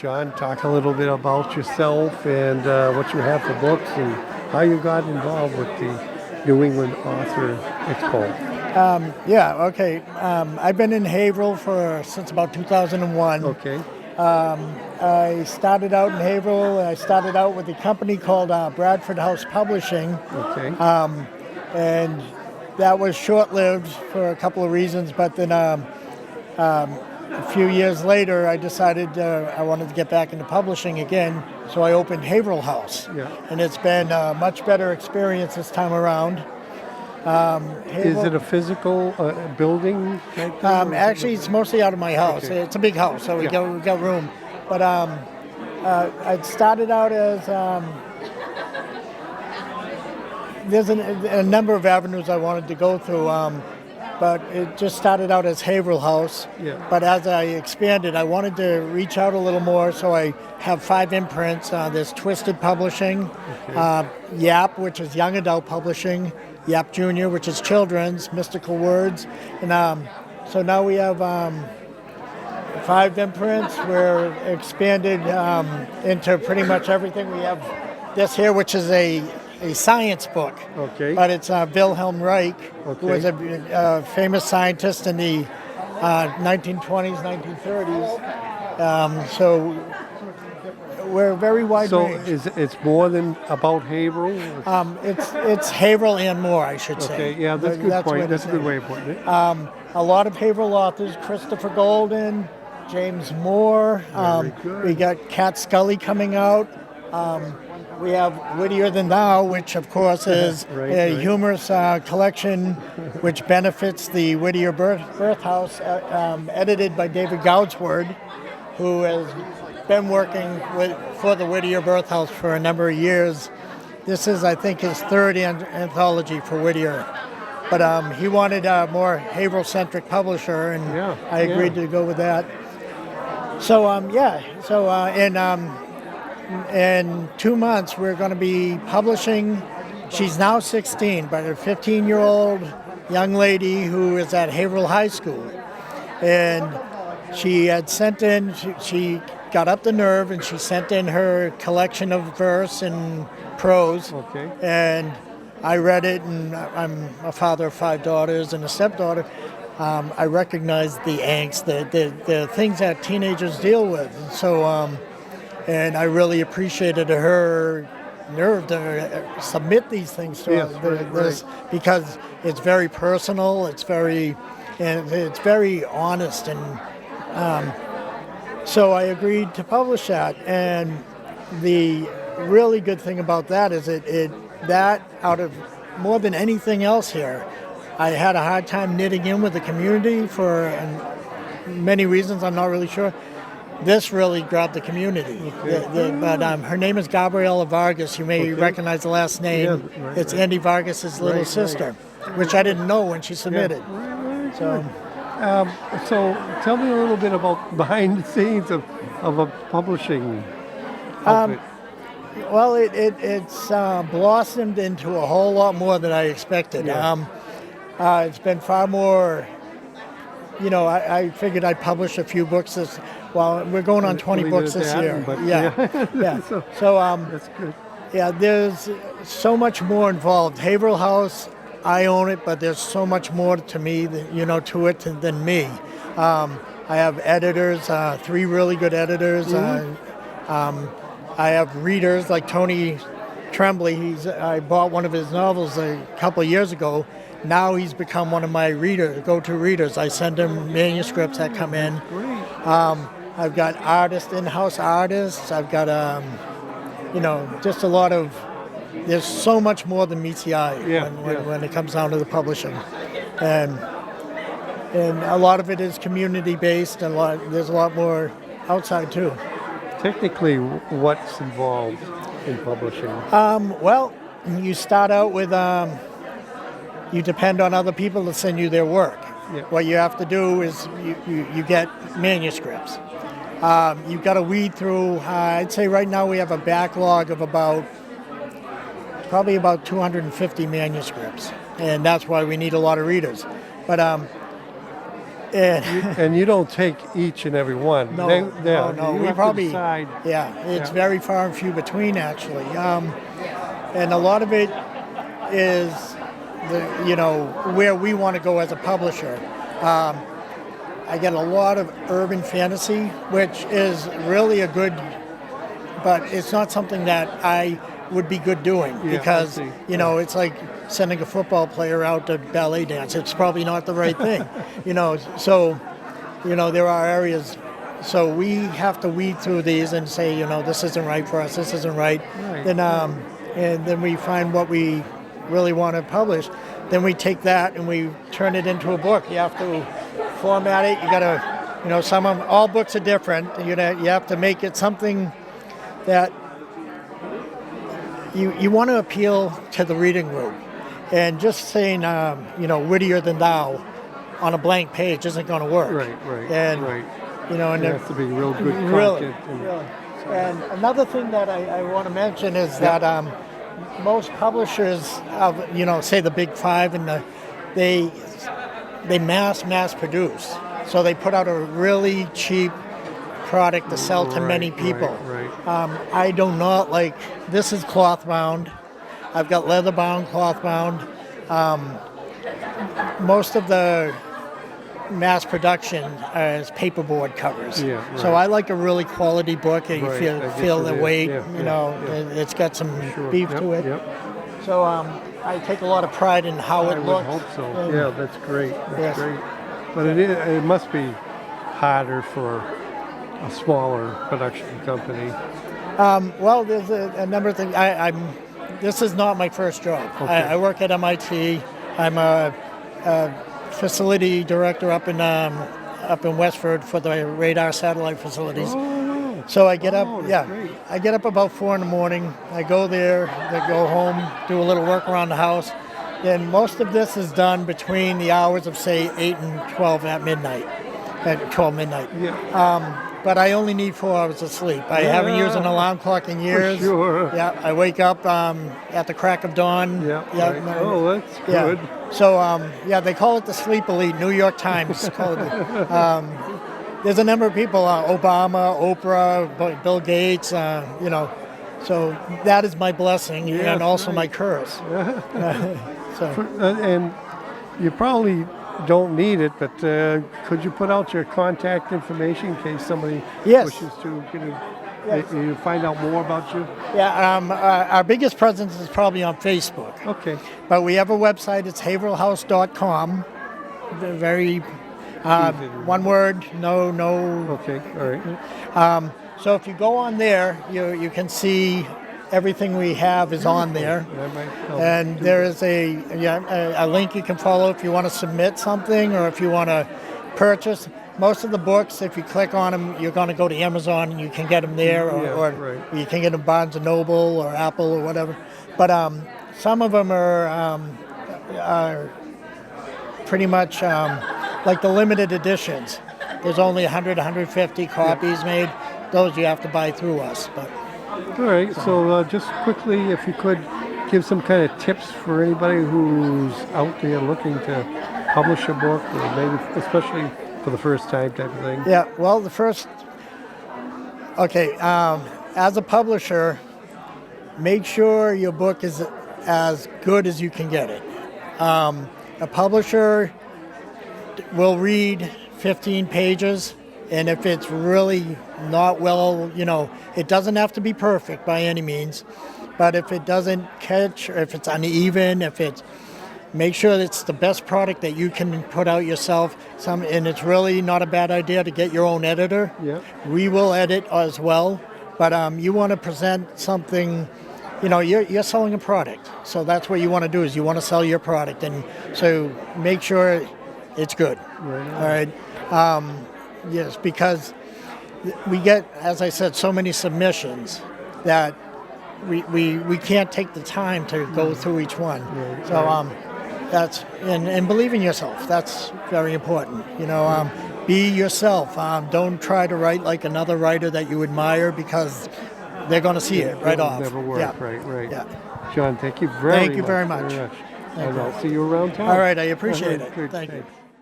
John, talk a little bit about yourself and what you have for books and how you got involved with the New England Author Expo. I've been in Haverhill since about 2001. Okay. I started out in Haverhill. I started out with a company called Bradford House Publishing. Okay. And that was short-lived for a couple of reasons, but then a few years later, I decided I wanted to get back into publishing again, so I opened Haverhill House. Yeah. And it's been a much better experience this time around. Is it a physical building? Actually, it's mostly out of my house. Okay. It's a big house, so we got room. But I started out as there's a number of avenues I wanted to go through, but it just started out as Haverhill House. Yeah. But as I expanded, I wanted to reach out a little more, so I have 5 imprints. There's Twisted Publishing, Yap, which is young adult publishing, Yap Junior, which is children's, Mystical Words, and so now we have 5 imprints. We're expanded into pretty much everything. We have this here, which is a science book, but it's Wilhelm Reich, who was a famous scientist in the 1920s, 1930s. So we're very wide range. So it's more than about Haverhill? It's Haverhill and more, I should say. Okay, yeah, that's a good point. That's a good way of putting it. A lot of Haverhill authors: Christopher Golden, James Moore. Very good. We got Cat Scully coming out. We have Wittier Than Thou, which of course is a humorous collection which benefits the Whittier Birth House, edited by David Goudsword, who has been working for the Whittier Birth House for a number of years. This is, I think, his 3rd anthology for Whittier. But he wanted a more Haverhill-centric publisher, and I agreed to go with that. So, in 2 months, we're going to be publishing. She's now 16, but a 15-year-old young lady who is at Haverhill High School. And she had sent in, she got up the nerve, and she sent in her collection of verse and prose. Okay. And I read it, and I'm a father of 5 daughters and a stepdaughter. I recognize the angst, the things that teenagers deal with. And so, and I really appreciated her nerve to submit these things to us, because it's very personal, it's very honest, and so I agreed to publish that. And the really good thing about that is that out of more than anything else here, I had a hard time knitting in with the community for many reasons I'm not really sure. This really grabbed the community. But her name is Gabriela Vargas. You may recognize the last name. Yeah, it's Andy Vargas' little sister, which I didn't know when she submitted. So tell me a little bit about behind the scenes of a publishing outfit. Well, it's blossomed into a whole lot more than I expected. It's been far more. I figured I'd publish a few books we're going on 20 books this year. So that's good. Yeah, there's so much more involved. Haverhill House, I own it, but there's so much more to me, to it than me. I have editors, 3 really good editors. I have readers like Tony Tremblay. I bought one of his novels a couple of years ago. Now he's become one of my go-to readers. I send him manuscripts that come in. I've got in-house artists. I've got, just a lot of. There's so much more than meets the eye when it comes down to the publishing, and a lot of it is community-based. There's a lot more outside too. Technically, what's involved in publishing? Well, you start out with. You depend on other people to send you their work. Yeah. What you have to do is you get manuscripts. You've got to weed through, I'd say right now we have a backlog of probably about 250 manuscripts. And that's why we need a lot of readers. But And And you don't take each and every one. no, no. You We have probably, to decide. it's Yeah. very far and few between actually. And a lot of it is where we want to go as a publisher. I get a lot of urban fantasy, which is really a good, but it's not something that I would be good doing Yeah, because I see. it's like sending a football player out to ballet dance. It's probably not the right thing, So there are areas. So we have to weed through these and say, this isn't right for us. This isn't right. Right. And then we find what we really want to publish. Then we take that and we turn it into a book. You have to format it. You got to, all books are different. You have to make it something that you want to appeal to the reading group. And just saying, wittier than thou on a blank page isn't going to work. Right. And, Right. And It has to be real good really, content. really. And another thing that I want to mention is that most publishers of, say the big five, and they mass produce. So they put out a really cheap product to sell to many people. Right. I do not like, this is cloth bound. I've got leather bound, cloth bound. Most of the mass production is paperboard covers. Yeah, right. So I like a really quality book and you Right, I get feel you the there. weight, Yeah. it's got some Sure. beef Yep, to it. Yep. So I take a lot of pride in how I it would looks. hope so. And- Yeah, that's great. That's Yes. great. But it must be harder for a smaller production company. Well, there's a number of things. This is not my first job. Okay. I work at MIT. I'm a facility director up in Westford for the radar satellite facilities. Oh, So I get up, that's great. I get up about 4 a.m. I go there, I go home, do a little work around the house. Then most of this is done between the hours of say 8 and 12 at midnight, at 12 midnight. Yeah. But I only need 4 hours of sleep. I haven't used an alarm clock in years. sure. Yeah, I wake up at the crack of dawn. Yeah. Right. no, Oh, that's yeah. good. So they call it the sleep elite. New York Times called it. There's a number of people, Obama, Oprah, Bill Gates. So that is my blessing Yeah, and also right. my curse. So And you probably don't need it, but could you put out your contact information in case somebody Yes. wishes to Yes. you find out more about you? yeah, our biggest presence is probably on Facebook. Okay. But we have a website. It's haverhillhouse.com. Very one word. No. Okay. All right. So if you go on there, you can see everything we have is on there. That might help. And there is a link you can follow if you want to submit something or if you want to purchase. Most of the books, if you click on them, you're going to go to Amazon and you can get them there, or right. you can get them Barnes & Noble or Apple or whatever. But some of them are pretty much like the limited editions. There's only 100, 150 copies made. Those you have to buy through us. But All right. So just quickly, if you could give some kind of tips for anybody who's out there looking to publish a book, or maybe especially for the first time type of thing. yeah, well, as a publisher, make sure your book is as good as you can get it. A publisher will read 15 pages, and if it's really not well, it doesn't have to be perfect by any means, but if it doesn't catch, or if it's uneven, make sure it's the best product that you can put out yourself. And it's really not a bad idea to get your own editor. Yeah. We will edit as well, but you want to present something. You're selling a product, so that's what you want to do. Is you want to sell your product, and so make sure it's good. Right. All right. Yes, because we get, as I said, so many submissions that we can't take the time to go through each one. Right, So that's and believe in yourself. That's very important. Be yourself. Don't try to write like another writer that you admire, because they're going to see it right It'll off. Never work. Yeah. Right. Yeah. John, thank you very much. Thank you very much. And I'll see you around town. All right, I appreciate All right, it. good, Thank you. thanks.